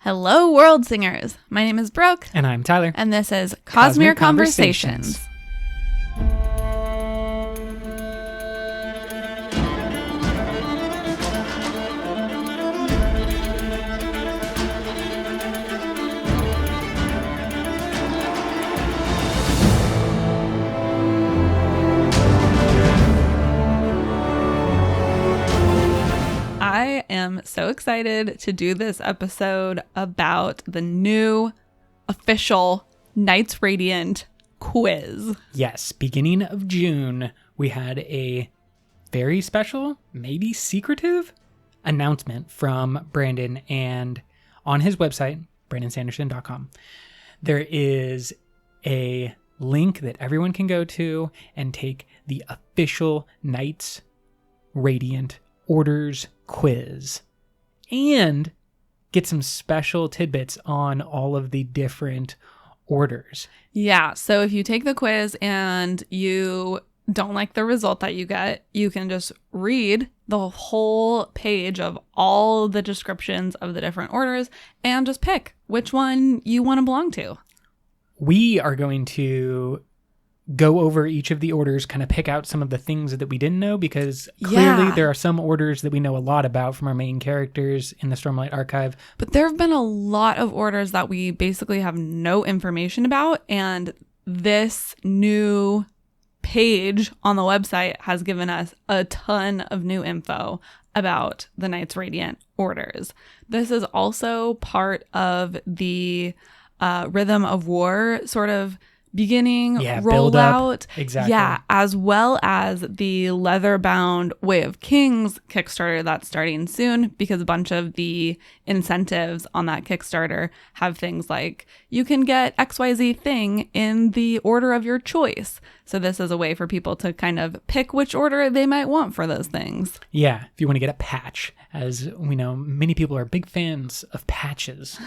Hello, world singers. My name is Brooke. And I'm Tyler. And this is Cosmere Conversations. I am so excited to do this episode about the new official Knights Radiant quiz. Yes, beginning of June, we had a very special, maybe secretive announcement from Brandon, and on his website, brandonsanderson.com, there is a link that everyone can go to and take the official Knights Radiant orders quiz and get some special tidbits on all of the different orders. Yeah, so if you take the quiz and you don't like the result that you get, you can just read the whole page of all the descriptions of the different orders and just pick which one you want to belong to. We are going to go over each of the orders, kind of pick out some of the things that we didn't know, because clearly there are some orders that we know a lot about from our main characters in the Stormlight Archive. But there have been a lot of orders that we basically have no information about, and this new page on the website has given us a ton of new info about the Knights Radiant orders. This is also part of the Rhythm of War sort of beginning rollout. Exactly. Yeah, as well as the leather-bound Way of Kings Kickstarter that's starting soon, because a bunch of the incentives on that Kickstarter have things like you can get XYZ thing in the order of your choice. So this is a way for people to kind of pick which order they might want for those things. Yeah, if you want to get a patch. As we know, many people are big fans of patches.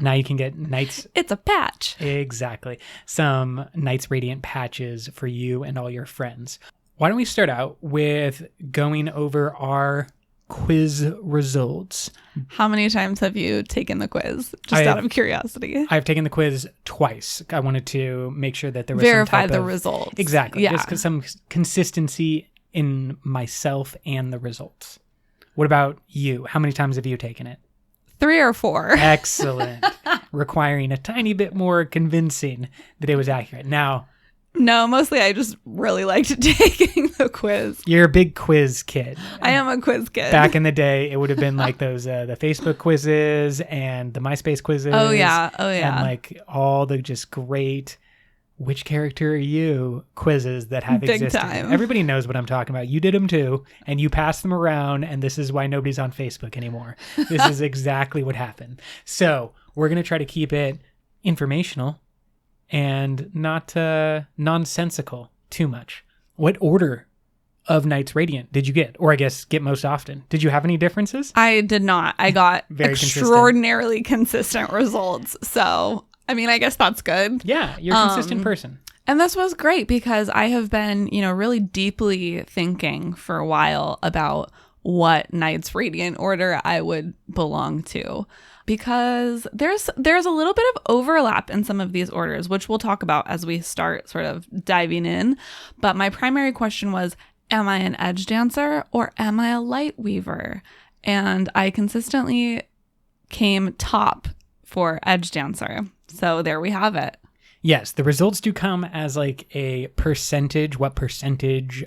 Now you can get Knights... It's a patch. Exactly. Some Knights Radiant patches for you and all your friends. Why don't we start out with going over our quiz results? How many times have you taken the quiz? Just out of curiosity. I've taken the quiz twice. I wanted to make sure that there was verify some type the of... results. Exactly. Yeah. Just some consistency in myself and the results. What about you? How many times have you taken it? 3 or 4. Excellent. Requiring a tiny bit more convincing that it was accurate. Now, no, mostly I just really liked taking the quiz. You're a big quiz kid. I am a quiz kid. Back in the day, it would have been like those the Facebook quizzes and the MySpace quizzes. Oh yeah. And like all the just great which character are you quizzes that have Big existed. time. Everybody knows what I'm talking about. You did them too, and you passed them around, and this is why nobody's on Facebook anymore. This is exactly what happened. So we're going to try to keep it informational and not nonsensical too much. What order of Knights Radiant did you get? Or I guess get most often. Did you have any differences? I did not. I got Very extraordinarily consistent results. So, I mean, I guess that's good. Yeah, you're a consistent person. And this was great because I have been, really deeply thinking for a while about what Knights Radiant order I would belong to. Because there's a little bit of overlap in some of these orders, which we'll talk about as we start sort of diving in. But my primary question was, am I an edge dancer or am I a light weaver? And I consistently came top for edge dancer. So there we have it. Yes, the results do come as like a percentage, what percentage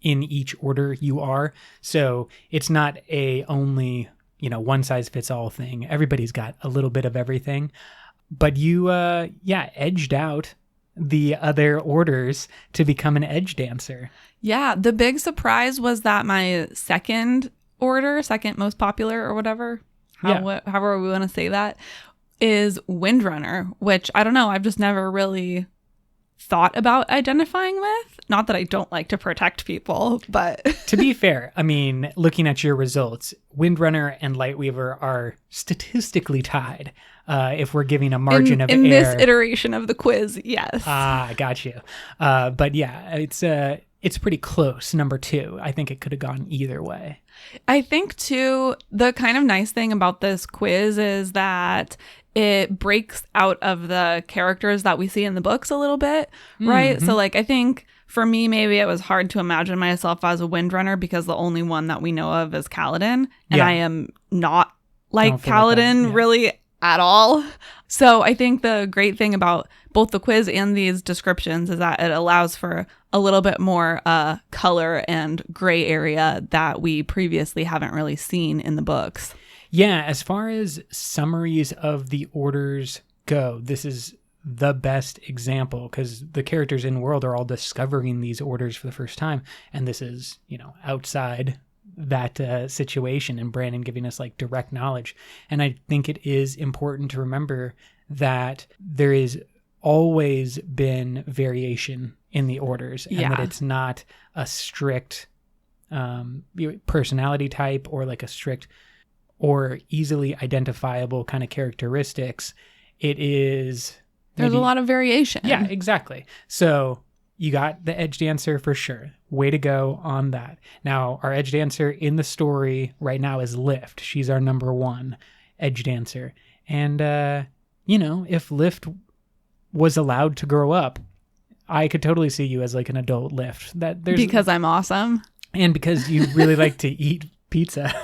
in each order you are. So it's not a only, one size fits all thing. Everybody's got a little bit of everything. But you, edged out the other orders to become an edge dancer. Yeah, the big surprise was that my second most popular or whatever, however we want to say that, is Windrunner, which I don't know, I've just never really thought about identifying with. Not that I don't like to protect people, but... To be fair, I mean, looking at your results, Windrunner and Lightweaver are statistically tied. If we're giving a margin of error. In this iteration of the quiz, yes. Ah, got you. But yeah, it's it's pretty close, number 2. I think it could have gone either way. I think, too, the kind of nice thing about this quiz is that it breaks out of the characters that we see in the books a little bit, right? So, like, I think for me, maybe it was hard to imagine myself as a Windrunner because the only one that we know of is Kaladin. And I am not like Kaladin really at all. So I think the great thing about both the quiz and these descriptions is that it allows for a little bit more color and gray area that we previously haven't really seen in the books. Yeah, as far as summaries of the orders go, this is the best example because the characters in world are all discovering these orders for the first time. And this is, outside that situation, and Brandon giving us like direct knowledge. And I think it is important to remember that there is always been variation in the orders, and that it's not a strict personality type or like a strict or easily identifiable kind of characteristics. It is... There's a lot of variation. Yeah, exactly. So you got the edge dancer for sure. Way to go on that. Now, our edge dancer in the story right now is Lift. She's our number 1 edge dancer. And, if Lift was allowed to grow up, I could totally see you as like an adult Lift. Because I'm awesome. And because you really like to eat pizza.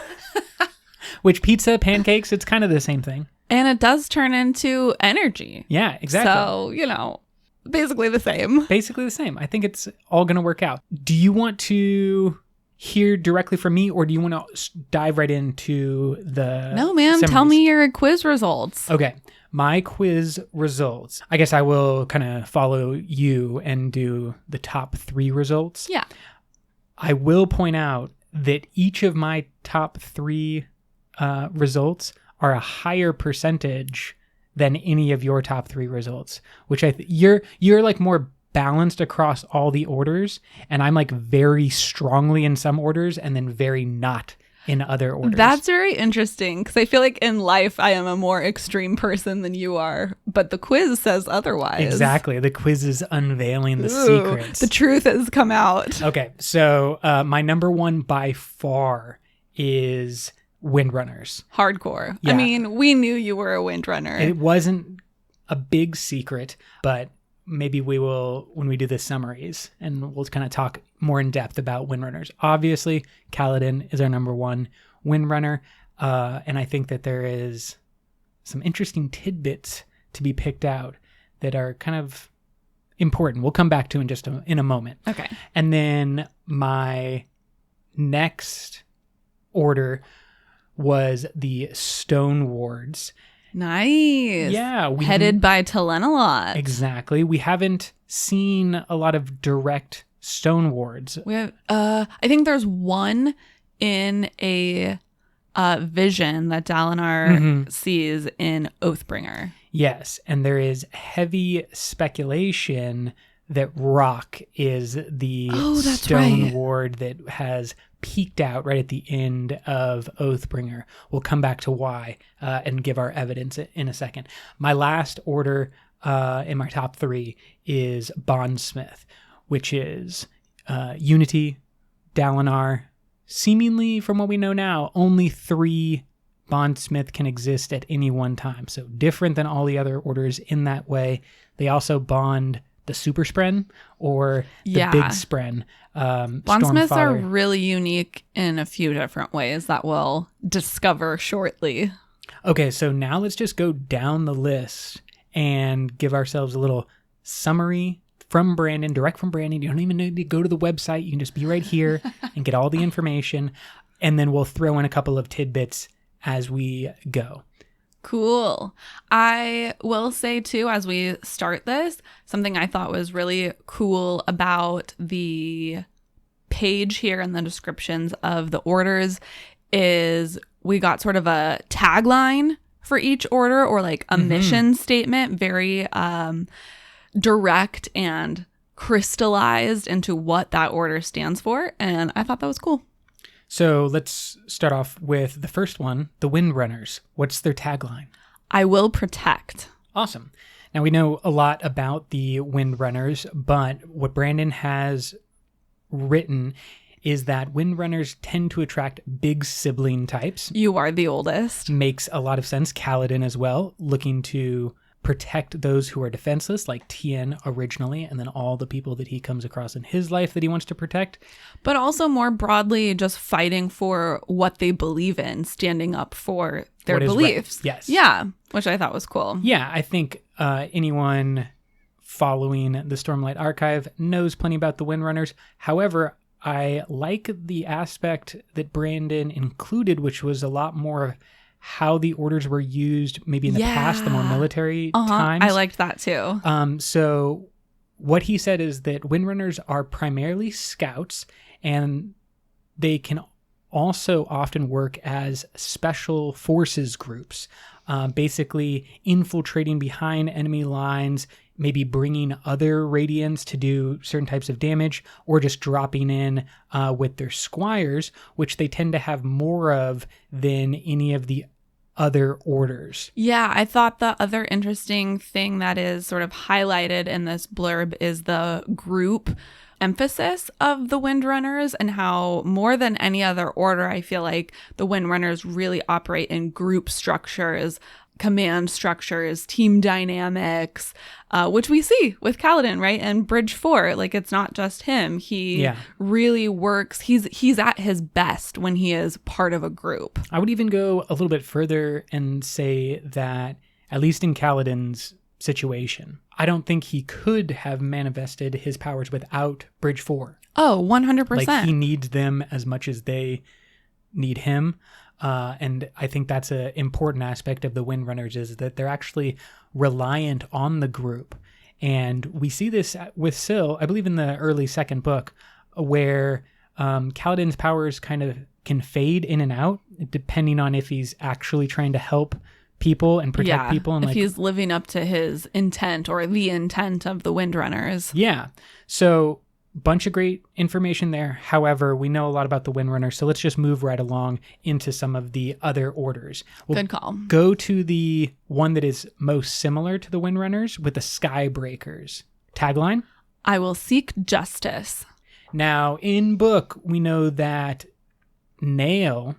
Which pizza, pancakes, it's kind of the same thing. And it does turn into energy. Yeah, exactly. So, basically the same. Basically the same. I think it's all going to work out. Do you want to hear directly from me, or do you want to dive right into the... No, man. summaries? Tell me your quiz results. Okay. My quiz results. I guess I will kind of follow you and do the top 3 results. Yeah. I will point out that each of my top 3 results are a higher percentage than any of your top 3 results, which you're like more balanced across all the orders, and I'm like very strongly in some orders and then very not in other orders. That's very interesting because I feel like in life I am a more extreme person than you are, but the quiz says otherwise. Exactly. The quiz is unveiling the secrets. The truth has come out. Okay, so my number 1 by far is Windrunners. Hardcore. Yeah. I mean, we knew you were a Windrunner. It wasn't a big secret, but maybe we will when we do the summaries, and we'll kind of talk more in depth about Windrunners. Obviously, Kaladin is our number 1 Windrunner, and I think that there is some interesting tidbits to be picked out that are kind of important. We'll come back to in a moment. Okay. And then my next order was the Stone Wards. Nice. Yeah. Headed by Telenalot. Exactly. We haven't seen a lot of direct Stone Wards. We have, I think there's one in a vision that Dalinar sees in Oathbringer. Yes. And there is heavy speculation that Rock is the Stone Ward that has peeked out right at the end of Oathbringer. We'll come back to why and give our evidence in a second. My last order in my top 3 is Bondsmith, which is Unity, Dalinar. Seemingly, from what we know now, only 3 Bondsmith can exist at any one time. So different than all the other orders in that way. They also bond the Super Spren or the Big Spren. Bondsmiths are really unique in a few different ways that we'll discover shortly. Okay, so now let's just go down the list and give ourselves a little summary from Brandon, direct from Brandon. You don't even need to go to the website. You can just be right here and get all the information. And then we'll throw in a couple of tidbits as we go. Cool. I will say, too, as we start this, something I thought was really cool about the page here and the descriptions of the orders is we got sort of a tagline for each order, or like a mission statement, very direct and crystallized into what that order stands for. And I thought that was cool. So let's start off with the first one, the Windrunners. What's their tagline? I will protect. Awesome. Now we know a lot about the Windrunners, but what Brandon has written is that Windrunners tend to attract big sibling types. You are the oldest. Makes a lot of sense. Kaladin as well, looking to protect those who are defenseless, like Tien originally, and then all the people that he comes across in his life that he wants to protect. But also more broadly, just fighting for what they believe in, standing up for their beliefs. Right. Yes. Yeah, which I thought was cool. Yeah, I think anyone following the Stormlight Archive knows plenty about the Windrunners. However, I like the aspect that Brandon included, which was a lot more how the orders were used maybe in the past, the more military times. I liked that too. So what he said is that Windrunners are primarily scouts, and they can also often work as special forces groups, basically infiltrating behind enemy lines, maybe bringing other Radiants to do certain types of damage, or just dropping in with their squires, which they tend to have more of than any of the other orders. Yeah, I thought the other interesting thing that is sort of highlighted in this blurb is the group emphasis of the Windrunners, and how more than any other order, I feel like the Windrunners really operate in group structures, command structures, team dynamics, which we see with Kaladin, right? And Bridge 4, like, it's not just him. He really works. He's at his best when he is part of a group. I would even go a little bit further and say that, at least in Kaladin's situation, I don't think he could have manifested his powers without Bridge 4. Oh, 100%. Like, he needs them as much as they need him. And I think that's an important aspect of the Windrunners, is that they're actually reliant on the group. And we see this with Syl, I believe in the early second book, where Kaladin's powers kind of can fade in and out, depending on if he's actually trying to help people and protect people. And if he's living up to his intent or the intent of the Windrunners. Yeah. So bunch of great information there. However, we know a lot about the Windrunners, so let's just move right along into some of the other orders. We'll Good call. Go to the one that is most similar to the Windrunners with the Skybreakers. Tagline? I will seek justice. Now, in book, we know that Nail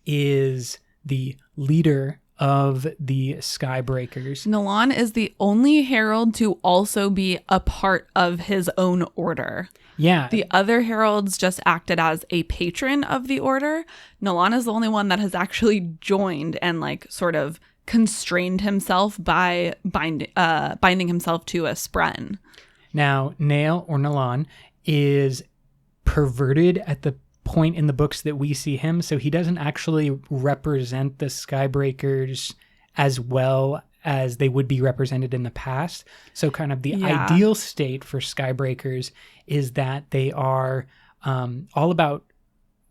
is the leader of the Skybreakers. Nalan is the only herald to also be a part of his own order. Yeah. The other heralds just acted as a patron of the order. Nalan is the only one that has actually joined and, like, sort of constrained himself by binding himself to a spren. Now, Nail, or Nalan, is perverted at the point in the books that we see him, so he doesn't actually represent the Skybreakers as well as they would be represented in the past. So kind of the ideal state for Skybreakers is that they are all about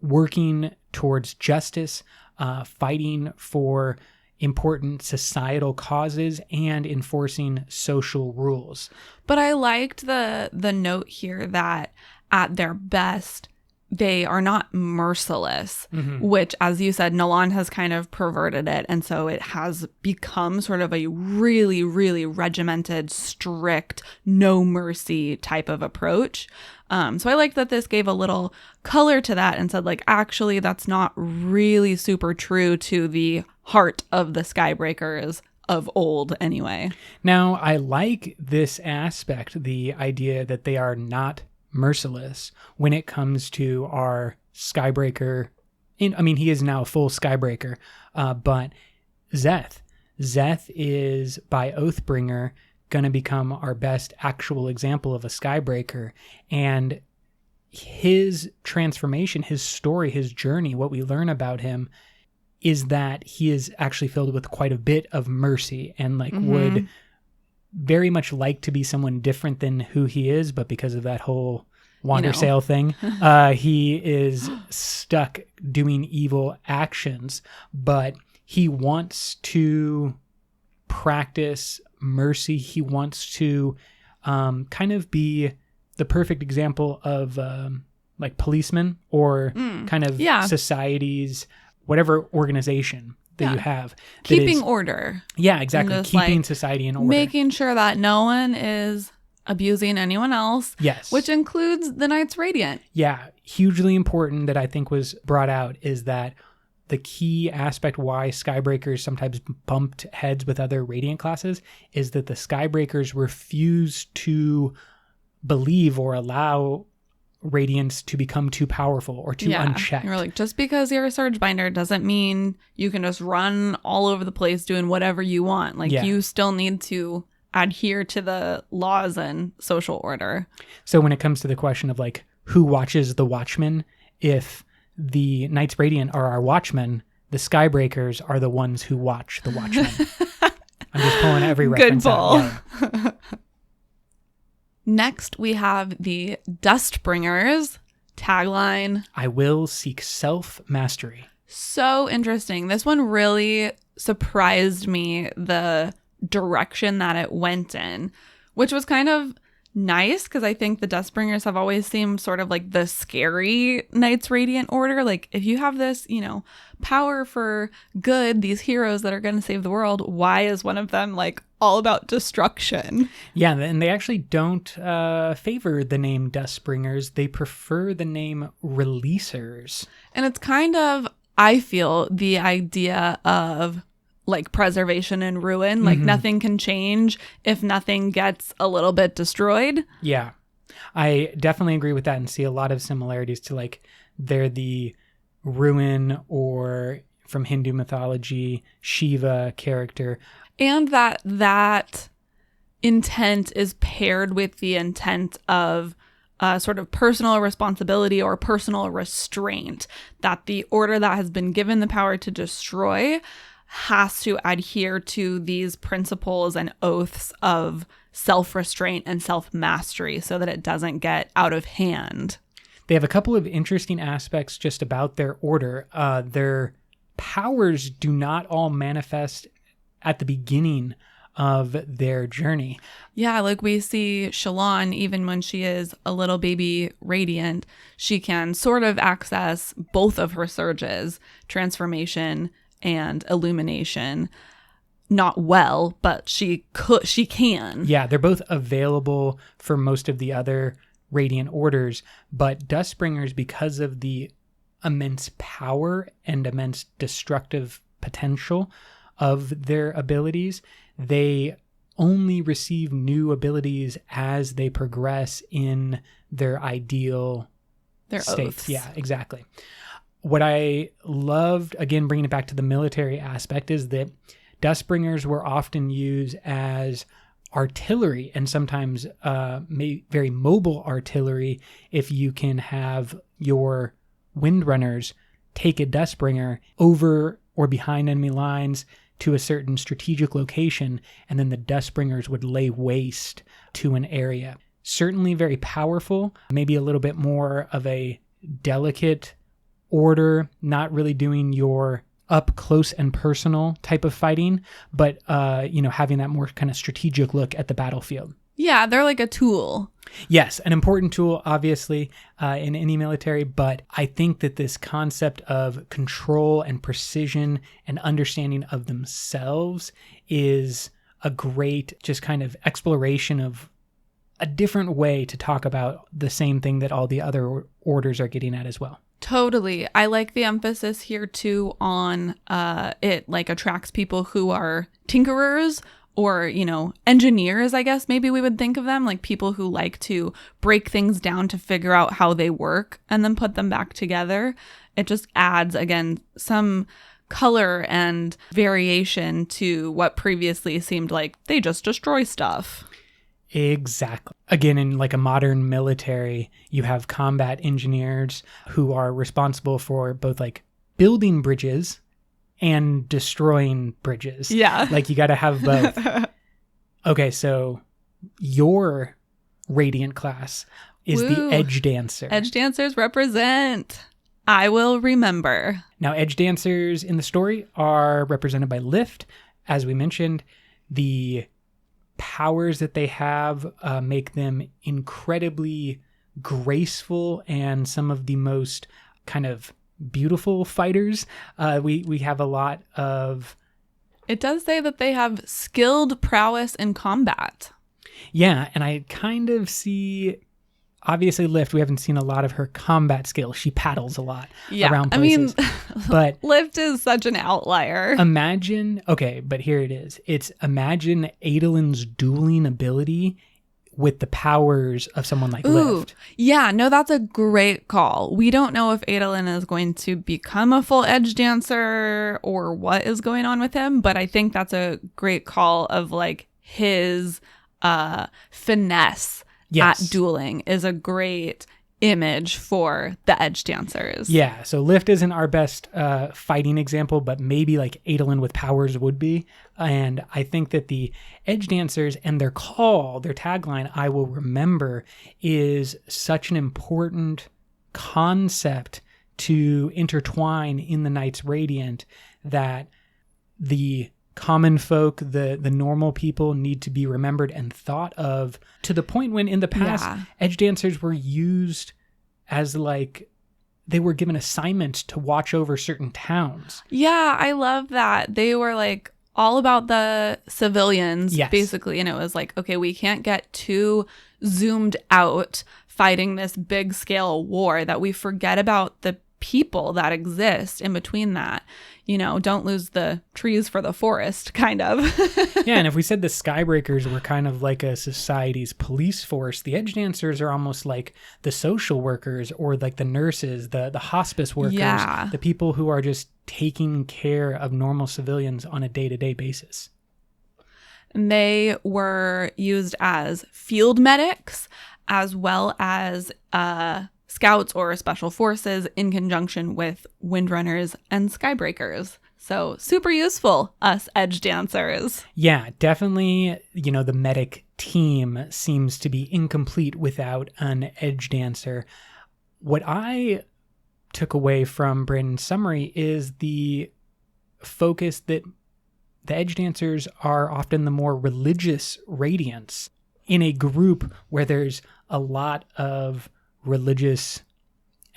working towards justice, fighting for important societal causes, and enforcing social rules. But I liked the note here that at their best, they are not merciless, which, as you said, Nalan has kind of perverted it. And so it has become sort of a really, really regimented, strict, no mercy type of approach. So I like that this gave a little color to that and said, like, actually, that's not really super true to the heart of the Skybreakers of old anyway. Now, I like this aspect, the idea that they are not merciless when it comes to our Skybreaker. He is now a full Skybreaker, but Zeth is, by Oathbringer, going to become our best actual example of a Skybreaker. And his transformation, his story, his journey, what we learn about him is that he is actually filled with quite a bit of mercy and would very much like to be someone different than who he is, but because of that whole wander sail thing, he is stuck doing evil actions. But he wants to practice mercy. He wants to kind of be the perfect example of policeman or kind of society's whatever organization that you have. Keeping order. Yeah, exactly. Just, Keeping society in order. Making sure that no one is abusing anyone else. Yes. Which includes the Knights Radiant. Yeah. Hugely important that I think was brought out is that the key aspect why Skybreakers sometimes bumped heads with other Radiant classes is that the Skybreakers refuse to believe or allow Radiants to become too powerful or too unchecked. You're like, just because you're a Surge Binder doesn't mean you can just run all over the place doing whatever you want. Like, you still need to adhere to the laws and social order. So when it comes to the question of like, who watches the Watchmen, if the Knights Radiant are our Watchmen, the Skybreakers are the ones who watch the Watchmen. I'm just pulling every reference out. Yeah. Next, we have the Dustbringers tagline. I will seek self-mastery. So interesting. This one really surprised me, the direction that it went in, which was kind of nice because I think the Dustbringers have always seemed sort of like the scary Knights Radiant order. Like, if you have this, power for good, these heroes that are going to save the world, why is one of them like all about destruction? Yeah, and they actually don't favor the name Dustbringers. They prefer the name Releasers. And it's kind of, I feel, the idea of like preservation and ruin. Like, nothing can change if nothing gets a little bit destroyed. Yeah, I definitely agree with that and see a lot of similarities to like they're the ruin or from Hindu mythology, Shiva character. And that intent is paired with the intent of sort of personal responsibility or personal restraint, that the order that has been given the power to destroy has to adhere to these principles and oaths of self-restraint and self-mastery so that it doesn't get out of hand. They have a couple of interesting aspects just about their order. Their powers do not all manifest at the beginning of their journey. Yeah, like we see Shalon, even when she is a little baby radiant, she can sort of access both of her surges, transformation and illumination. Not well, but she can. Yeah, they're both available for most of the other Radiant orders, but Dustbringers, because of the immense power and immense destructive potential of their abilities, they only receive new abilities as they progress in their ideal state. Oaths. Yeah, exactly. What I loved, again, bringing it back to the military aspect, is that Dustbringers were often used as artillery and sometimes very mobile artillery. If you can have your Windrunners take a Dustbringer over or behind enemy lines to a certain strategic location, and then the Dustbringers would lay waste to an area. Certainly very powerful, maybe a little bit more of a delicate order, not really doing your up close and personal type of fighting, but having that more kind of strategic look at the battlefield. Yeah, they're like a tool. Yes, an important tool, obviously, in any military, but I think that this concept of control and precision and understanding of themselves is a great just kind of exploration of a different way to talk about the same thing that all the other orders are getting at as well. Totally. I like the emphasis here too on it like attracts people who are tinkerers or, engineers, I guess maybe we would think of them, like people who like to break things down to figure out how they work and then put them back together. It just adds, again, some color and variation to what previously seemed like they just destroy stuff. Exactly. Again, in like a modern military, you have combat engineers who are responsible for both like building bridges and destroying bridges. Yeah. Like you got to have both. Okay, so your Radiant class is the Edge Dancer. Edge Dancers represent. I will remember. Now, Edge Dancers in the story are represented by Lift. As we mentioned, the powers that they have make them incredibly graceful and some of the most kind of beautiful fighters. We have a lot of... It does say that they have skilled prowess in combat. Yeah, and I kind of see, obviously Lift, we haven't seen a lot of her combat skills. She paddles a lot around places. But Lift is such an outlier. Imagine, okay, but here it is. It's imagine Adolin's dueling ability with the powers of someone like Lift. Yeah, no, that's a great call. We don't know if Adolin is going to become a full edge dancer or what is going on with him, but I think that's a great call of like his finesse at dueling is a great image for the edge dancers. Yeah, so Lift isn't our best fighting example, but maybe like Adolin with powers would be. And I think that the edge dancers and their call, their tagline, I will remember, is such an important concept to intertwine in the Knights Radiant that the common folk, the normal people need to be remembered and thought of, to the point when in the past, edge dancers were used as like they were given assignments to watch over certain towns. Yeah, I love that. They were like all about the civilians, basically. And it was like, okay, we can't get too zoomed out fighting this big scale war that we forget about the people that exist in between that. You know, don't lose the trees for the forest, kind of. Yeah, and if we said the Skybreakers were kind of like a society's police force, the edge dancers are almost like the social workers or like the nurses, the hospice workers, the people who are just taking care of normal civilians on a day-to-day basis. And they were used as field medics as well as scouts or special forces in conjunction with windrunners and skybreakers. So super useful, us edge dancers. Yeah, definitely, you know, the medic team seems to be incomplete without an edge dancer. What I took away from Brandon's summary is the focus that the edge dancers are often the more religious radiants in a group where there's a lot of religious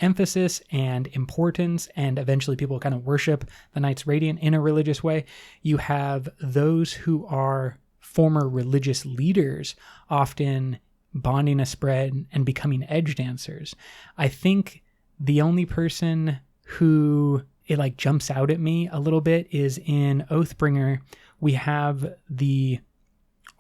emphasis and importance, and eventually people kind of worship the Knights Radiant in a religious way. You have those who are former religious leaders often bonding a spread and becoming edge dancers. I think the only person who it like jumps out at me a little bit is in Oathbringer. We have the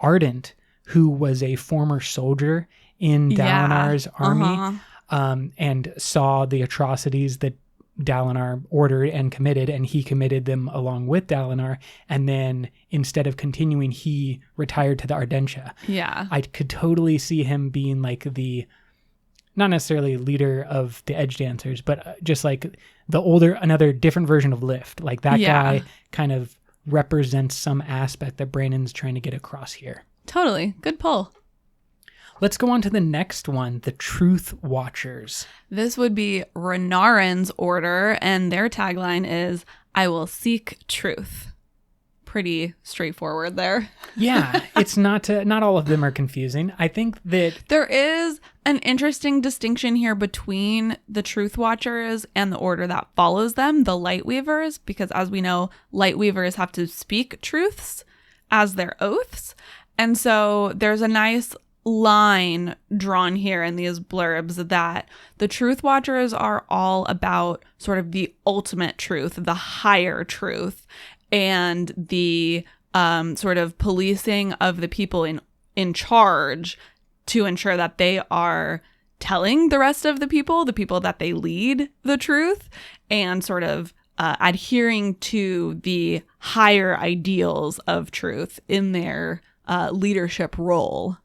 Ardent, who was a former soldier in Dalinar's army, and saw the atrocities that Dalinar ordered and committed, and he committed them along with Dalinar. And then instead of continuing, he retired to the Ardentia. Yeah. I could totally see him being like the, not necessarily leader of the edge dancers, but just like the older, another different version of Lift. Like that guy kind of represents some aspect that Brandon's trying to get across here. Totally. Good pull. Let's go on to the next one, the Truth Watchers. This would be Renarin's order, and their tagline is, I will seek truth. Pretty straightforward there. Yeah, it's not all of them are confusing. I think that there is an interesting distinction here between the Truth Watchers and the order that follows them, the Lightweavers, because as we know, Lightweavers have to speak truths as their oaths. And so there's a nice line drawn here in these blurbs that the Truth Watchers are all about sort of the ultimate truth, the higher truth, and the sort of policing of the people in charge to ensure that they are telling the rest of the people that they lead, the truth, and sort of adhering to the higher ideals of truth in their leadership role.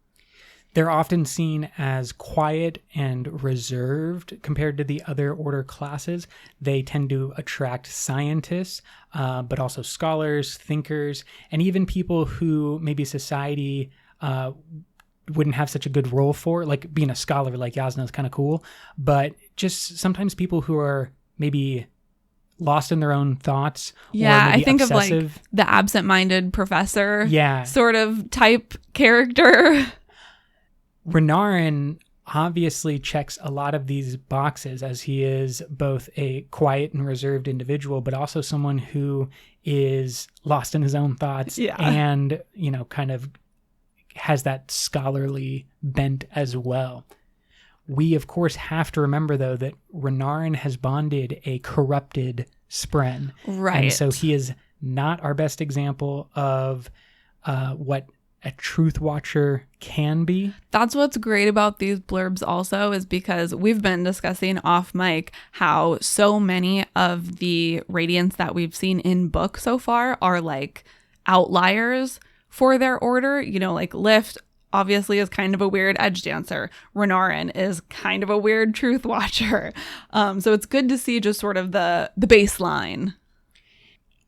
They're often seen as quiet and reserved compared to the other order classes. They tend to attract scientists, but also scholars, thinkers, and even people who maybe society wouldn't have such a good role for. Like being a scholar like Yasna is kind of cool, but just sometimes people who are maybe lost in their own thoughts. Yeah, or maybe I think obsessive. Of like the absent-minded professor sort of type character. Renarin obviously checks a lot of these boxes, as he is both a quiet and reserved individual, but also someone who is lost in his own thoughts and, you know, kind of has that scholarly bent as well. We, of course, have to remember, though, that Renarin has bonded a corrupted Spren. Right. And so he is not our best example of what a truth watcher can be. That's what's great about these blurbs also, is because we've been discussing off mic how so many of the radiants that we've seen in book so far are like outliers for their order. You know, like Lift obviously is kind of a weird edge dancer. Renarin is kind of a weird truth watcher. So it's good to see just sort of the baseline.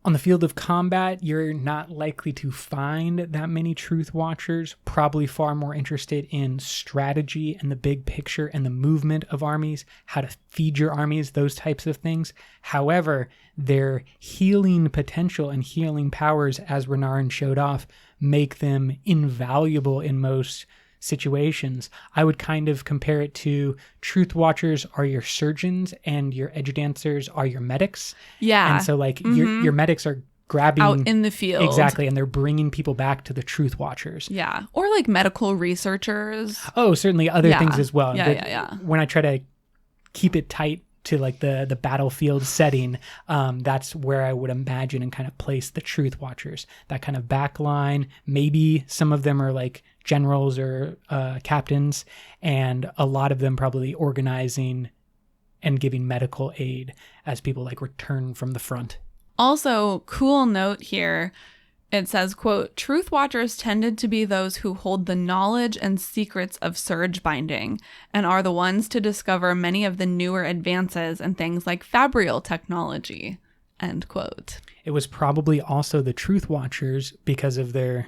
On the field of combat, you're not likely to find that many truth watchers, probably far more interested in strategy and the big picture and the movement of armies, how to feed your armies, those types of things. However, their healing potential and healing powers, as Renarin showed off, make them invaluable in most situations. I would kind of compare it to truth watchers are your surgeons and your edge dancers are your medics. Yeah. And so like your medics are grabbing out in the field. Exactly. And they're bringing people back to the truth watchers. Yeah. Or like medical researchers. Oh, certainly other things as well. Yeah. When I try to keep it tight to like the battlefield setting, that's where I would imagine and kind of place the truth watchers, that kind of back line. Maybe some of them are like generals or captains, and a lot of them probably organizing and giving medical aid as people like return from the front. Also, cool note here. It says, quote, truth watchers tended to be those who hold the knowledge and secrets of surge binding and are the ones to discover many of the newer advances in things like fabrial technology, end quote. It was probably also the truth watchers, because of their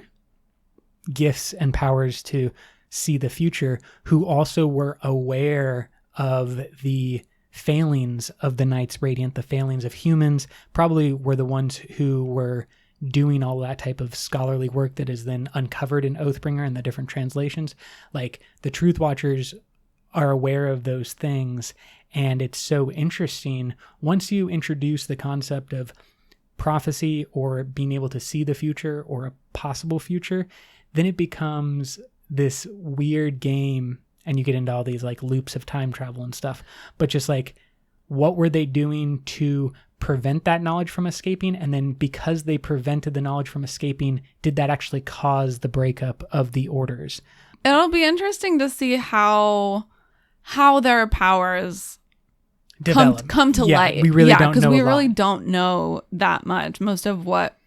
gifts and powers to see the future, who also were aware of the failings of the Knights Radiant, the failings of humans, probably were the ones who were doing all that type of scholarly work that is then uncovered in Oathbringer and the different translations. Like the truth watchers are aware of those things, and it's so interesting once you introduce the concept of prophecy or being able to see the future or a possible future, then it becomes this weird game, and you get into all these like loops of time travel and stuff. But just like, what were they doing to prevent that knowledge from escaping? And then because they prevented the knowledge from escaping, did that actually cause the breakup of the orders? It'll be interesting to see how their powers come to light. We really don't know. Because we really don't know that much. Most of what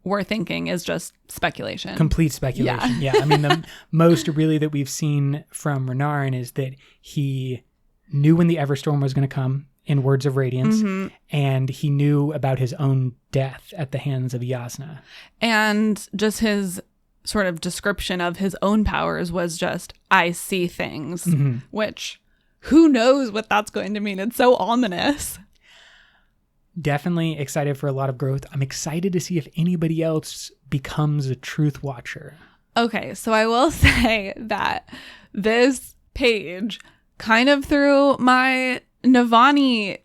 we're thinking is just speculation. Complete speculation. Yeah. I mean, the most really that we've seen from Renarin is that he knew when the Everstorm was going to come in Words of Radiance, and he knew about his own death at the hands of Yasna. And just his sort of description of his own powers was just, I see things, which who knows what that's going to mean. It's so ominous. Definitely excited for a lot of growth. I'm excited to see if anybody else becomes a truth watcher. Okay, so I will say that this page kind of threw my Navani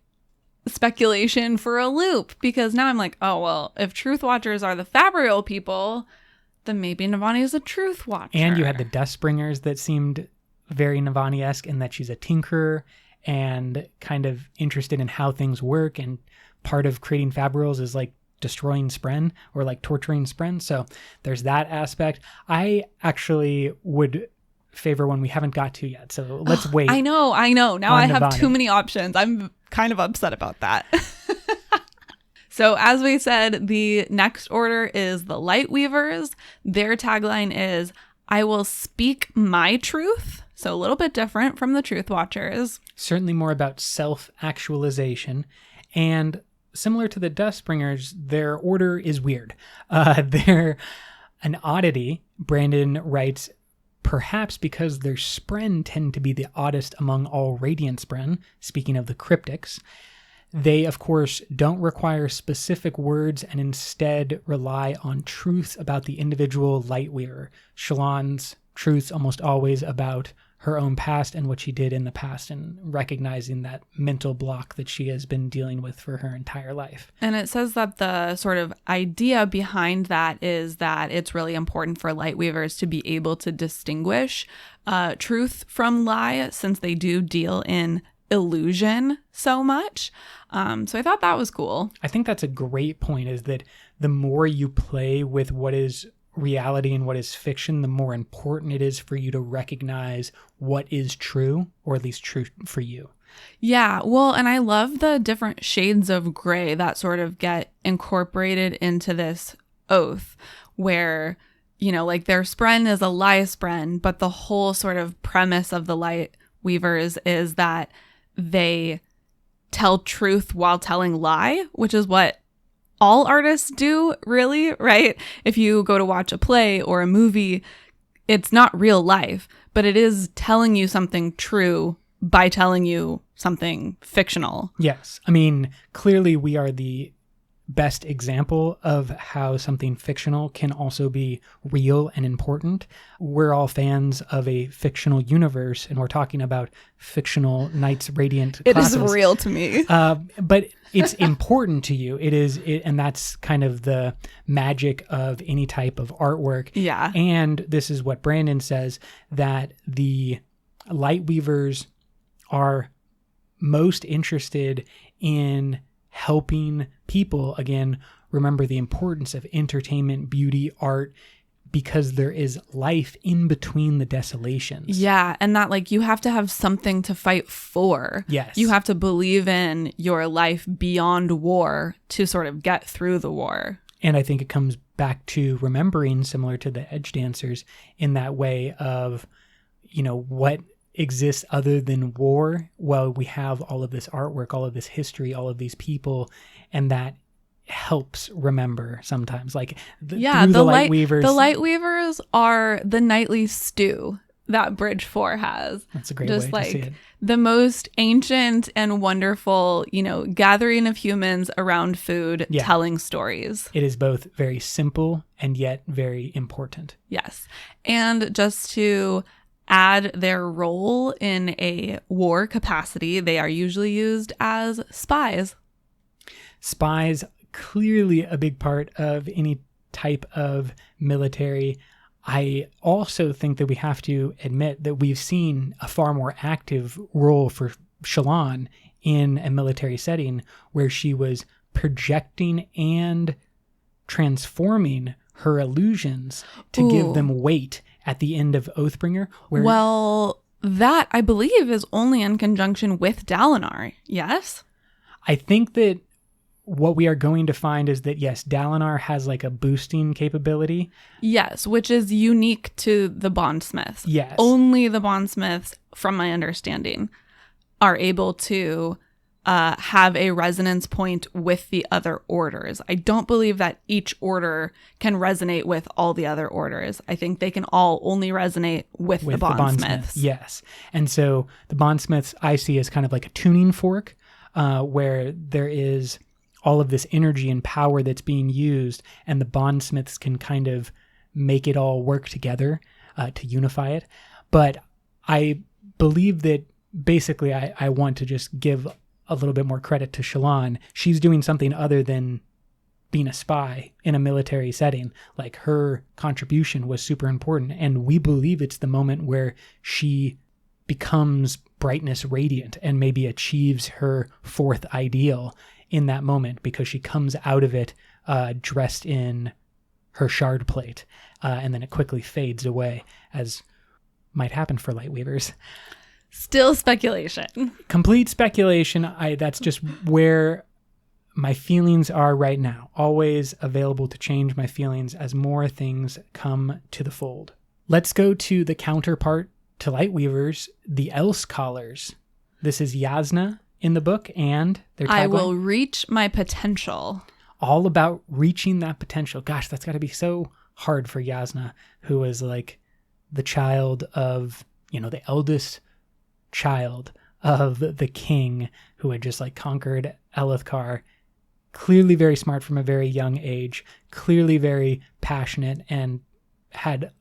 speculation for a loop, because now I'm like, oh, well, if truth watchers are the Fabrial people, then maybe Navani is a truth watcher. And you had the Dustbringers that seemed very Navani-esque in that she's a tinkerer and kind of interested in how things work, and part of creating Fabrials is like destroying Spren or like torturing Spren. So there's that aspect. I actually would favor one we haven't got to yet. So let's wait. I know. Now I have Navani. too many options. I'm kind of upset about that. So as we said, the next order is the Lightweavers. Their tagline is, I will speak my truth. So a little bit different from the Truth Watchers. Certainly more about self-actualization. And similar to the Dustbringers, their order is weird. They're an oddity, Brandon writes, perhaps because their Spren tend to be the oddest among all Radiant Spren, speaking of the cryptics. They, of course, don't require specific words and instead rely on truths about the individual Lightweaver. Shallan's truths almost always about her own past and what she did in the past, and recognizing that mental block that she has been dealing with for her entire life. And it says that the sort of idea behind that is that it's really important for Lightweavers to be able to distinguish truth from lie, since they do deal in illusion so much. So I thought that was cool. I think that's a great point, is that the more you play with what is reality and what is fiction, the more important it is for you to recognize what is true, or at least true for you. Yeah, well, and I love the different shades of gray that sort of get incorporated into this oath, where, you know, like their spren is a lie spren, but the whole sort of premise of the Light Weavers is that they tell truth while telling lie, which is what all artists do, really, right? If you go to watch a play or a movie, it's not real life, but it is telling you something true by telling you something fictional. Yes. I mean, clearly we are the best example of how something fictional can also be real and important. We're all fans of a fictional universe, and we're talking about fictional Knights Radiant classes. It is real to me. But it's important to you. And that's kind of the magic of any type of artwork. Yeah. And this is what Brandon says, that the Lightweavers are most interested in helping people, again, remember the importance of entertainment, beauty, art, because there is life in between the desolations. Yeah, and that, like, you have to have something to fight for. Yes. You have to believe in your life beyond war to sort of get through the war. And I think it comes back to remembering, similar to the Edge Dancers, in that way of, you know, what exists other than war. Well, we have all of this artwork, all of this history, all of these people, and that helps remember sometimes. Like through the Lightweavers. The Lightweavers are the nightly stew that Bridge 4 has. That's a great Just way like to see it. The most ancient and wonderful, you know, gathering of humans around food, telling stories. It is both very simple and yet very important. Yes. And just to add their role in a war capacity, they are usually used as spies. Spies, clearly a big part of any type of military. I also think that we have to admit that we've seen a far more active role for Shallan in a military setting, where she was projecting and transforming her illusions to give them weight at the end of Oathbringer. Well, that, I believe, is only in conjunction with Dalinar, yes? I think that what we are going to find is that, yes, Dalinar has like a boosting capability. Yes, which is unique to the Bondsmiths. Yes. Only the Bondsmiths, from my understanding, are able to have a resonance point with the other orders. I don't believe that each order can resonate with all the other orders. I think they can all only resonate with the Bondsmiths. Yes. And so the Bondsmiths I see as kind of like a tuning fork, where there is all of this energy and power that's being used, and the Bondsmiths can kind of make it all work together to unify it. But I believe that basically I want to just give a little bit more credit to Shallan. She's doing something other than being a spy in a military setting. Like, her contribution was super important, and we believe it's the moment where she becomes brightness radiant and maybe achieves her fourth ideal in that moment, because she comes out of it dressed in her shard plate, and then it quickly fades away, as might happen for Lightweavers. Still speculation. Complete speculation. That's just where my feelings are right now. Always available to change my feelings as more things come to the fold. Let's go to the counterpart to Lightweavers, the Else Callers. This is Yasna in the book, and their tagline, I will reach my potential. All about reaching that potential. Gosh, that's got to be so hard for Yasna, who is like the child of, you know, the eldest child of the king who had just like conquered Elithkar. Clearly very smart from a very young age, clearly very passionate and had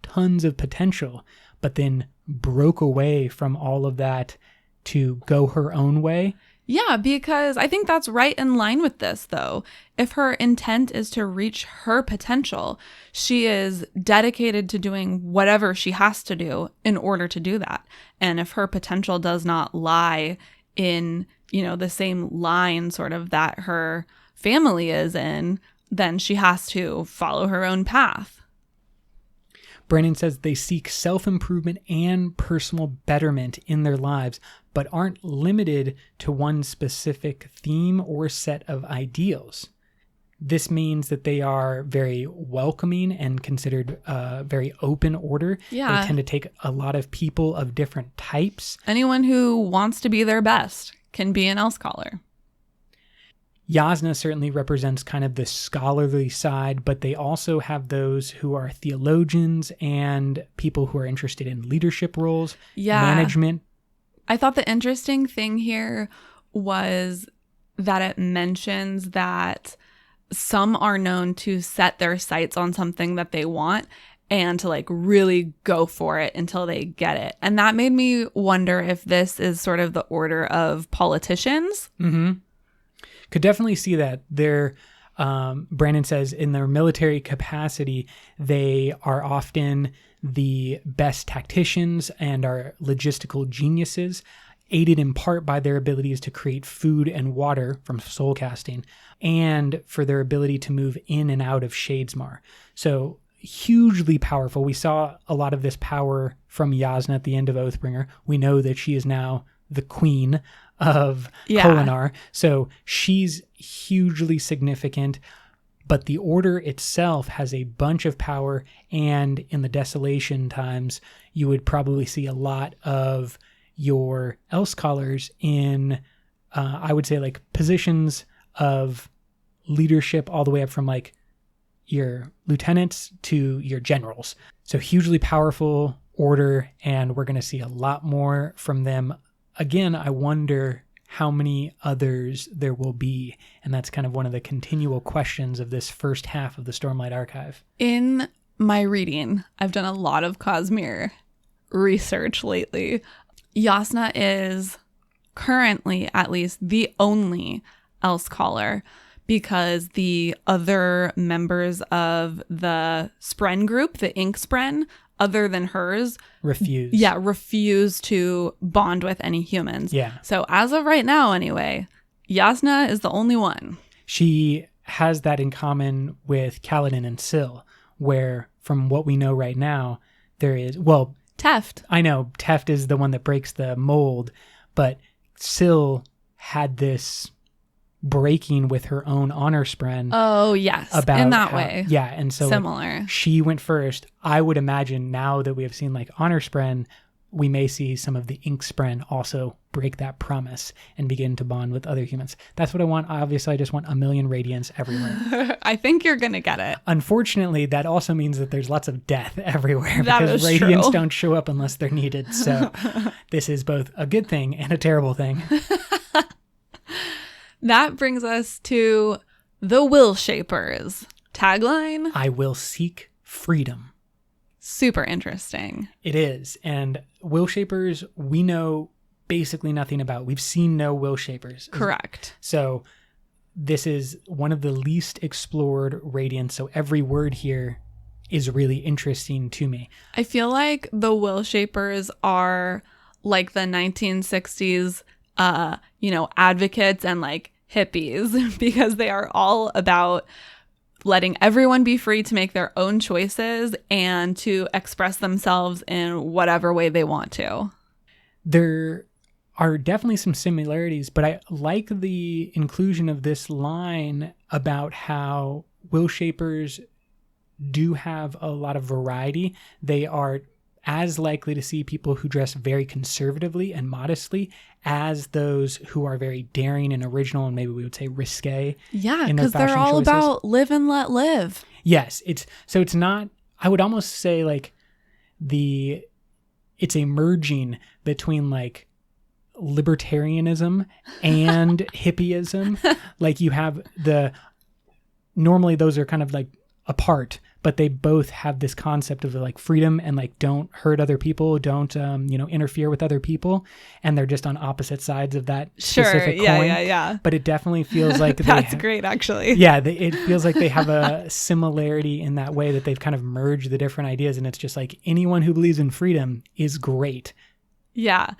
tons of potential, but then broke away from all of that to go her own way. Yeah, because I think that's right in line with this, though. If her intent is to reach her potential, she is dedicated to doing whatever she has to do in order to do that. And if her potential does not lie in, the same line sort of that her family is in, then she has to follow her own path. Brandon says they seek self-improvement and personal betterment in their lives, but aren't limited to one specific theme or set of ideals. This means that they are very welcoming and considered a very open order. Yeah. They tend to take a lot of people of different types. Anyone who wants to be their best can be an else caller. Yasna certainly represents kind of the scholarly side, but they also have those who are theologians and people who are interested in leadership roles, management. I thought the interesting thing here was that it mentions that some are known to set their sights on something that they want and to really go for it until they get it. And that made me wonder if this is sort of the order of politicians. Mm-hmm. Could definitely see that. Brandon says in their military capacity, they are often the best tacticians and are logistical geniuses, aided in part by their abilities to create food and water from soul casting, and for their ability to move in and out of Shadesmar. So hugely powerful. We saw a lot of this power from Yasna at the end of Oathbringer. We know that she is now the queen of Kholinar. So she's hugely significant, but the order itself has a bunch of power, and in the Desolation times, you would probably see a lot of your else callers in, I would say, positions of leadership all the way up from your lieutenants to your generals. So hugely powerful order, and we're going to see a lot more from them. Again, I wonder how many others there will be, and that's kind of one of the continual questions of this first half of the Stormlight Archive. In my reading, I've done a lot of Cosmere research lately. Yasna is currently, at least, the only else caller, because the other members of the Spren group, the Ink Spren, other than hers, refuse to bond with any humans. Yeah. So as of right now, anyway, Yasna is the only one. She has that in common with Kaladin and Syl, where from what we know right now, there is, Teft. I know Teft is the one that breaks the mold, but Syl had this breaking with her own honor spren. Oh, yes. About in that way. Yeah. And so similar. She went first. I would imagine now that we have seen honor spren, we may see some of the ink spren also break that promise and begin to bond with other humans. That's what I want. Obviously, I just want a million radiance everywhere. I think you're going to get it. Unfortunately, that also means that there's lots of death everywhere because radiance don't show up unless they're needed. So this is both a good thing and a terrible thing. That brings us to the Will Shapers. Tagline: I will seek freedom. Super interesting. It is. And Will Shapers, we know basically nothing about. We've seen no Will Shapers. Correct. So this is one of the least explored radiants. So every word here is really interesting to me. I feel like the Will Shapers are like the 1960s, advocates and hippies, because they are all about letting everyone be free to make their own choices and to express themselves in whatever way they want to. There are definitely some similarities, but I like the inclusion of this line about how Will Shapers do have a lot of variety. They are as likely to see people who dress very conservatively and modestly as those who are very daring and original, and maybe we would say risque. Yeah, because they're all about live and let live. Yes, it's not, I would almost say it's a merging between libertarianism and hippieism. You have normally those are kind of apart, but they both have this concept of like freedom and like don't hurt other people, don't interfere with other people, and they're just on opposite sides of that specific coin. Yeah. But it definitely feels like that's great, actually. Yeah, it feels like they have a similarity in that way, that they've kind of merged the different ideas, and it's just like anyone who believes in freedom is great. Yeah.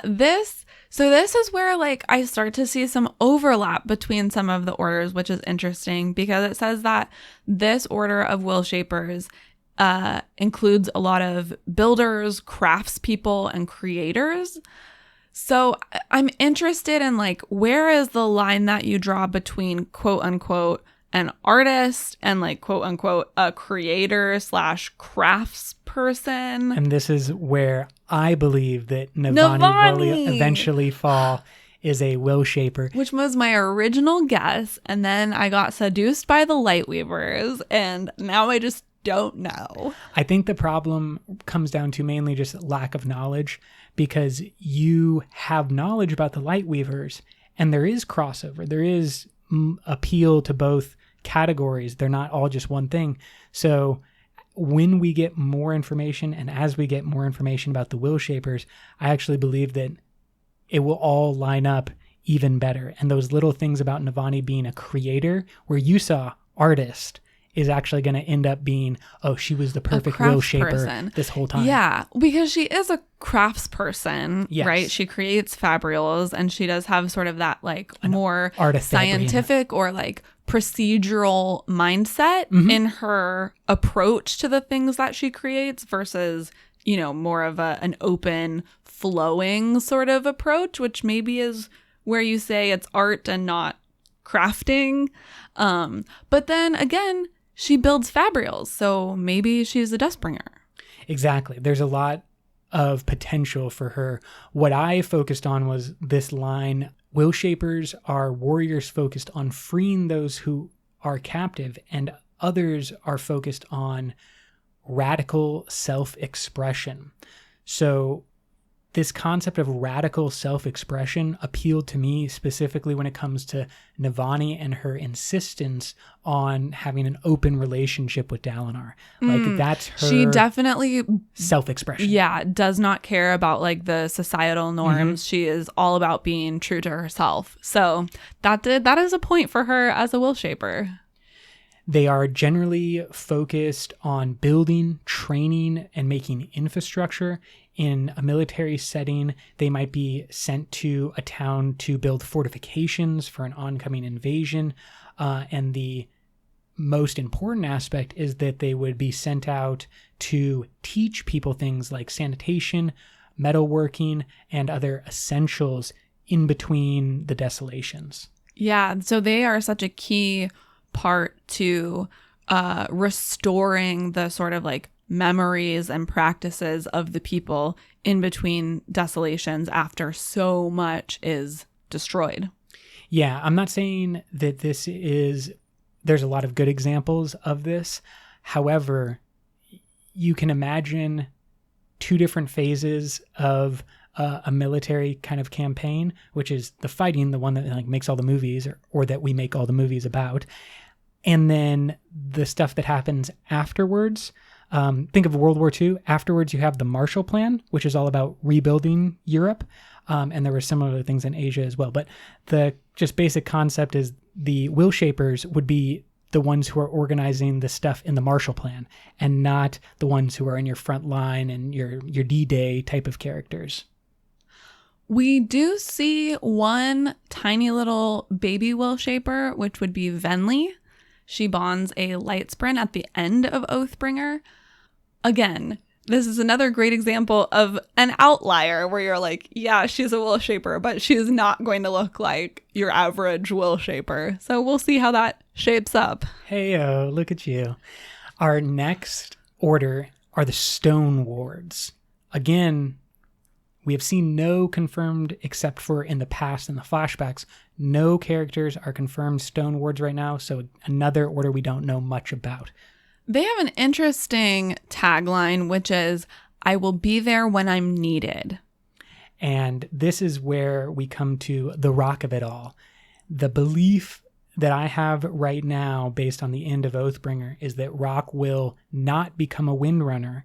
This is where like I start to see some overlap between some of the orders, which is interesting because it says that this order of will shapers includes a lot of builders, craftspeople, and creators. So I'm interested in like, where is the line that you draw between quote unquote an artist and like quote unquote a creator / crafts person? And this is where I believe that Navani will eventually fall is a will shaper. Which was my original guess. And then I got seduced by the Lightweavers. And now I just don't know. I think the problem comes down to mainly just lack of knowledge, because you have knowledge about the Lightweavers and there is crossover. There is appeal to both categories. They're not all just one thing. So when we get more information, and as we get more information about the will shapers, I actually believe that it will all line up even better. And those little things about Navani being a creator, where you saw artist, is actually going to end up being, oh, she was the perfect will shaper this whole time. Yeah, because she is a crafts person, yes. Right? She creates fabrials, and she does have sort of that like more artist scientific or like procedural mindset in her approach to the things that she creates versus, more of an open, flowing sort of approach, which maybe is where you say it's art and not crafting. But then again, she builds fabrials, so maybe she's a dustbringer. Exactly. There's a lot of potential for her. What I focused on was this line: will shapers are warriors focused on freeing those who are captive, and others are focused on radical self-expression. So this concept of radical self-expression appealed to me specifically when it comes to Navani and her insistence on having an open relationship with Dalinar. Like that's her. She definitely self-expression. Yeah, does not care about like the societal norms. She is all about being true to herself. So that is a point for her as a will shaper. They are generally focused on building, training, and making infrastructure. In a military setting, they might be sent to a town to build fortifications for an oncoming invasion. And the most important aspect is that they would be sent out to teach people things like sanitation, metalworking, and other essentials in between the desolations. Yeah, so they are such a key part to restoring the sort of like memories and practices of the people in between desolations after so much is destroyed. Yeah, I'm not saying that there's a lot of good examples of this. However, you can imagine two different phases of a military kind of campaign, which is the fighting, the one that like makes all the movies or that we make all the movies about. And then the stuff that happens afterwards. Think of World War II. Afterwards, you have the Marshall Plan, which is all about rebuilding Europe. And there were similar things in Asia as well. But the just basic concept is the will shapers would be the ones who are organizing the stuff in the Marshall Plan, and not the ones who are in your front line and your D-Day type of characters. We do see one tiny little baby will shaper, which would be Venli. She bonds a light sprint at the end of Oathbringer. Again, this is another great example of an outlier where you're like, yeah, she's a will shaper, but she's not going to look like your average will shaper. So we'll see how that shapes up. Hey-o, look at you. Our next order are the Stone Wards. Again, we have seen no confirmed, except for in the past in the flashbacks, no characters are confirmed Stone Wards right now, so another order we don't know much about. They have an interesting tagline, which is, I will be there when I'm needed. And this is where we come to the rock of it all. The belief that I have right now based on the end of Oathbringer is that Rock will not become a Windrunner,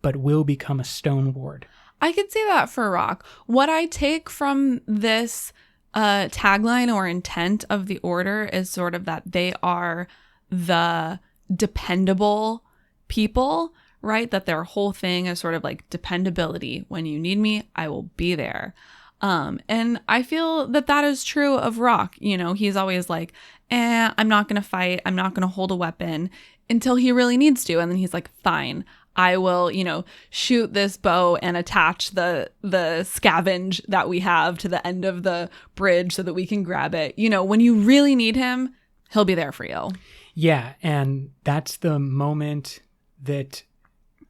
but will become a Stone Ward. I could see that for Rock. What I take from this tagline or intent of the order is sort of that they are the dependable people, right? That their whole thing is sort of like dependability. When you need me, I will be there. And I feel that that is true of Rock. You know, he's always like, I'm not going to fight. I'm not going to hold a weapon until he really needs to. And then he's like, fine, I will, you know, shoot this bow and attach the scavenge that we have to the end of the bridge so that we can grab it. You know, when you really need him, he'll be there for you. Yeah. And that's the moment that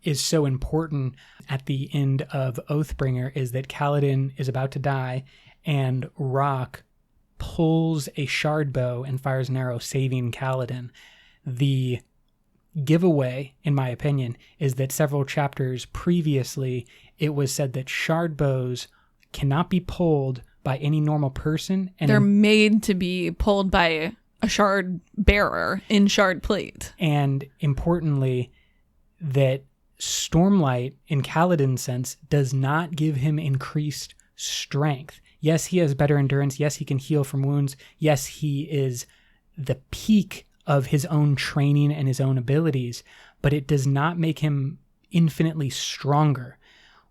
is so important at the end of Oathbringer, is that Kaladin is about to die and Rock pulls a shard bow and fires an arrow, saving Kaladin. The giveaway, in my opinion, is that several chapters previously, it was said that shard bows cannot be pulled by any normal person. And they're made to be pulled by a shard bearer in shard plate. And importantly, that Stormlight, in Kaladin's sense, does not give him increased strength. Yes, he has better endurance. Yes, he can heal from wounds. Yes, he is the peak of his own training and his own abilities, but it does not make him infinitely stronger.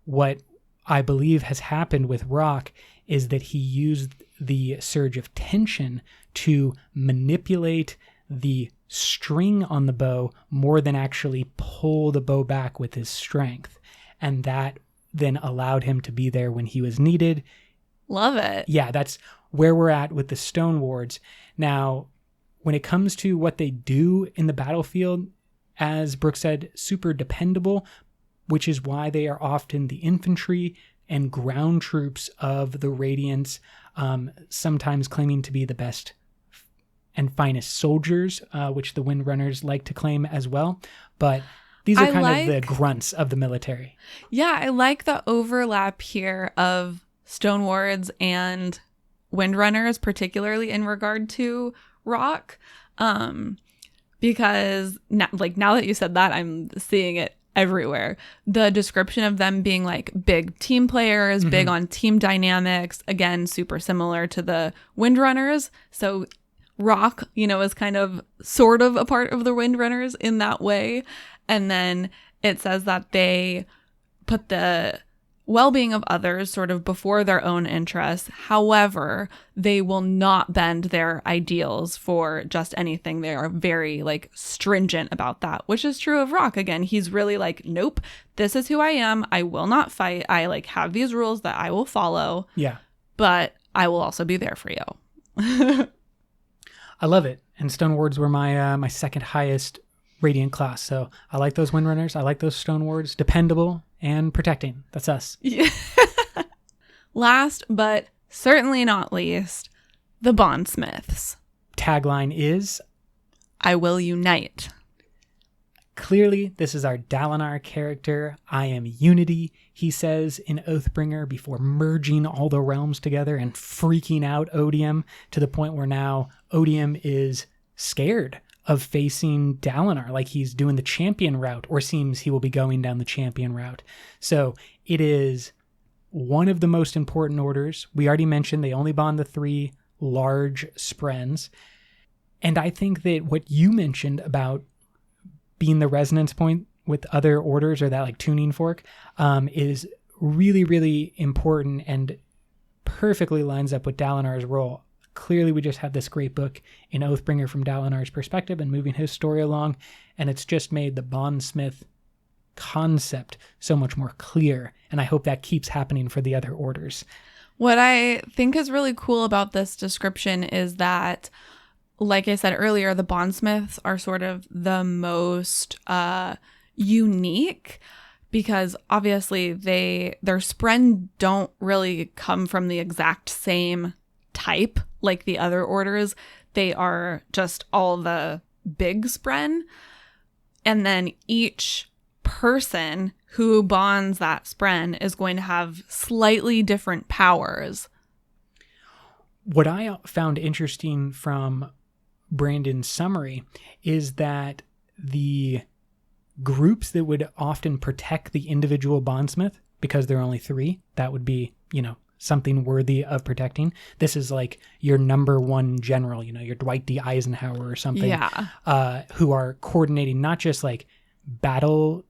What I believe has happened with Rock is that he used the surge of tension to manipulate the string on the bow more than actually pull the bow back with his strength. And that then allowed him to be there when he was needed. Love it. Yeah, that's where we're at with the Stone Wards. Now, when it comes to what they do in the battlefield, as Brooke said, super dependable, which is why they are often the infantry and ground troops of the Radiants, sometimes claiming to be the best and finest soldiers, which the Windrunners like to claim as well. But these are kind of the grunts of the military. Yeah, I like the overlap here of Stone Wards and Windrunners, particularly in regard to Rock. Because now that you said that, I'm seeing it everywhere. The description of them being like big team players, big on team dynamics, again, super similar to the Windrunners. So Rock, you know, is kind of sort of a part of the Windrunners in that way. And then it says that they put the well-being of others sort of before their own interests. However, they will not bend their ideals for just anything. They are very like stringent about that, which is true of Rock. Again, he's really like, nope, this is who I am. I will not fight. I like have these rules that I will follow. Yeah. But I will also be there for you. I love it. And Stone Wards were my second highest Radiant class. So I like those Windrunners. I like those Stone Wards. Dependable and protecting. That's us. Yeah. Last, but certainly not least, the Bondsmiths. Tagline is, I will unite. Clearly, this is our Dalinar character. I am unity, he says in Oathbringer, before merging all the realms together and freaking out Odium to the point where now Odium is scared of facing Dalinar, like he's doing the champion route, or seems he will be going down the champion route. So it is one of the most important orders. We already mentioned they only bond the 3 large sprens. And I think that what you mentioned about being the resonance point with other orders, or that like tuning fork, is really, really important and perfectly lines up with Dalinar's role. Clearly, we just had this great book in Oathbringer from Dalinar's perspective and moving his story along, and it's just made the Bondsmith concept so much more clear, and I hope that keeps happening for the other orders. What I think is really cool about this description is that, like I said earlier, the Bondsmiths are sort of the most unique, because obviously their spren don't really come from the exact same type like the other orders. They are just all the big spren, and then each person who bonds that spren is going to have slightly different powers. What I found interesting from Brandon's summary is that the groups that would often protect the individual bondsmith, because there are only 3, that would be, something worthy of protecting. This is like your number one general, your Dwight D. Eisenhower or something, who are coordinating not just like battle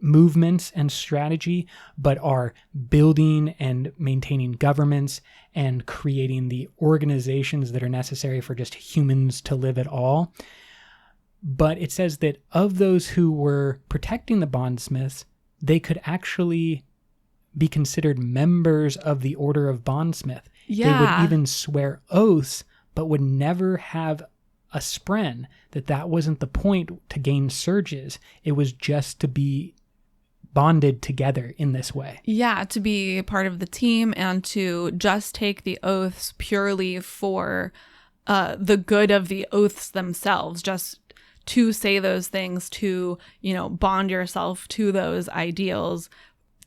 movements and strategy, but are building and maintaining governments and creating the organizations that are necessary for just humans to live at all. But it says that of those who were protecting the bondsmiths, they could actually be considered members of the Order of Bondsmith. Yeah. They would even swear oaths, but would never have a spren, that wasn't the point to gain surges. It was just to be bonded together in this way. Yeah, to be part of the team and to just take the oaths purely for the good of the oaths themselves, just to say those things, to, bond yourself to those ideals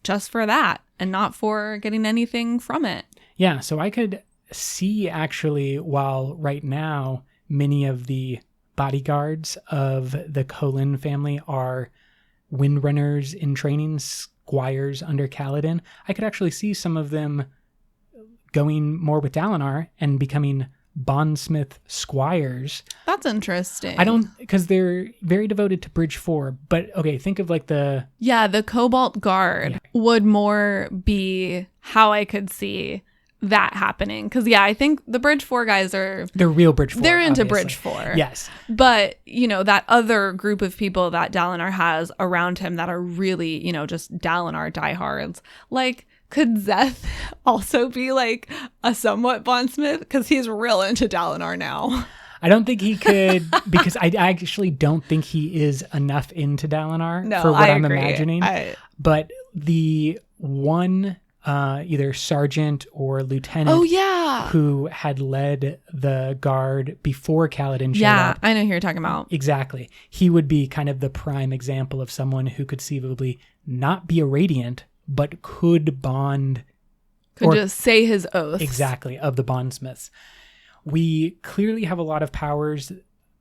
just for that and not for getting anything from it. Yeah, so I could see actually, while right now many of the bodyguards of the Colin family are windrunners in training, squires under Kaladin, I could actually see some of them going more with Dalinar and becoming bondsmith squires. That's interesting. Because they're very devoted to Bridge 4, but okay, think of like the Cobalt Guard would more be how I could see that happening. Because I think the Bridge 4 guys they're real Bridge 4. They're into obviously. Bridge 4. Yes. But, that other group of people that Dalinar has around him that are really, just Dalinar diehards, like, could Zeth also be like a somewhat bondsmith? Because he's real into Dalinar now. I don't think he could, because I actually don't think he is enough into Dalinar for what I'm imagining. But the one either sergeant or lieutenant who had led the guard before Kaladin showed up. I know who you're talking about. Exactly. He would be kind of the prime example of someone who could conceivably not be a Radiant, but could bond. Could just say his oaths. Exactly, of the bondsmiths. We clearly have a lot of powers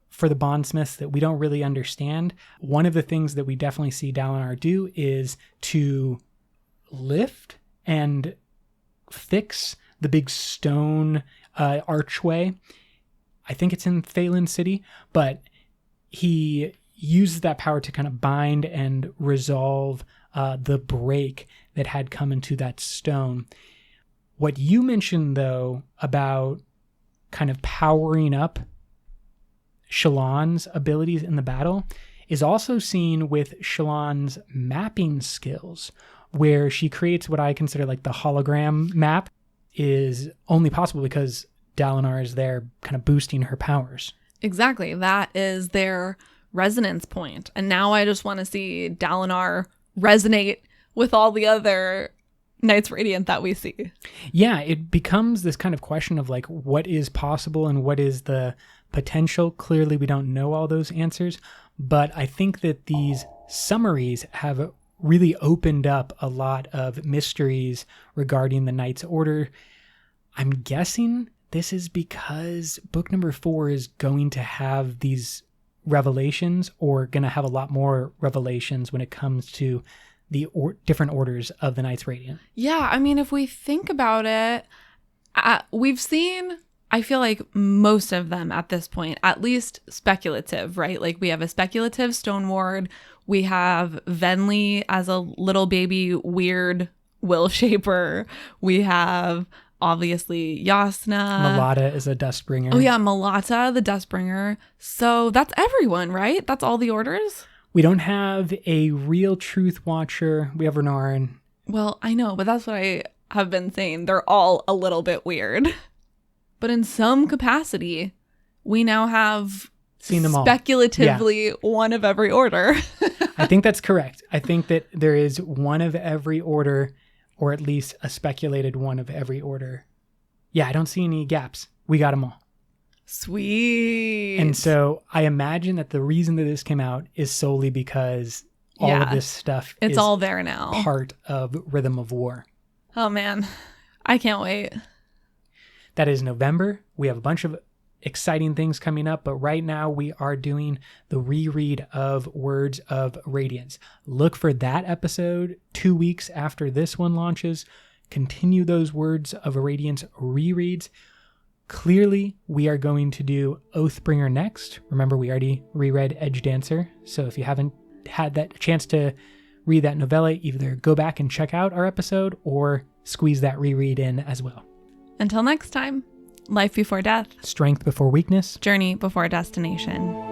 for the bondsmiths that we don't really understand. One of the things that we definitely see Dalinar do is to lift and fix the big stone archway. I think it's in Thaylen City, but he uses that power to kind of bind and resolve the break that had come into that stone. What you mentioned, though, about kind of powering up Shallan's abilities in the battle is also seen with Shallan's mapping skills, where she creates what I consider like the hologram map is only possible because Dalinar is there kind of boosting her powers. Exactly. That is their resonance point. And now I just want to see Dalinar resonate with all the other Knights Radiant that we see. Yeah, it becomes this kind of question of like what is possible and what is the potential. Clearly, we don't know all those answers, but I think that these summaries have really opened up a lot of mysteries regarding the Knights Order. I'm guessing this is because book number 4 is going to have these revelations, or going to have a lot more revelations when it comes to the different orders of the Knights Radiant. Yeah, I mean, if we think about it, we've seen, I feel like most of them at this point, at least speculative, right? Like we have a speculative Stone Ward. We have Venli as a little baby weird will shaper. We have obviously Yasna. Malata is a Dustbringer. Oh yeah, Malata, the Dustbringer. So that's everyone, right? That's all the orders? We don't have a real Truth Watcher. We have Renarin. Well, I know, but that's what I have been saying. They're all a little bit weird. But in some capacity, we now have seen them all. Speculatively one of every order. I think that's correct. I think that there is one of every order, or at least a speculated one of every order. Yeah, I don't see any gaps. We got them all. Sweet. And so I imagine that the reason that this came out is solely because all of this stuff it's is all there now. Part of Rhythm of War. Oh man, I can't wait. That is November. We have a bunch of exciting things coming up, but right now we are doing the reread of Words of Radiance. Look for that episode 2 weeks after this one launches. Continue those Words of Radiance rereads. Clearly, we are going to do Oathbringer next. Remember, we already reread Edge Dancer, so if you haven't had that chance to read that novella, either go back and check out our episode or squeeze that reread in as well. Until next time, life before death, Strength before weakness, journey before destination.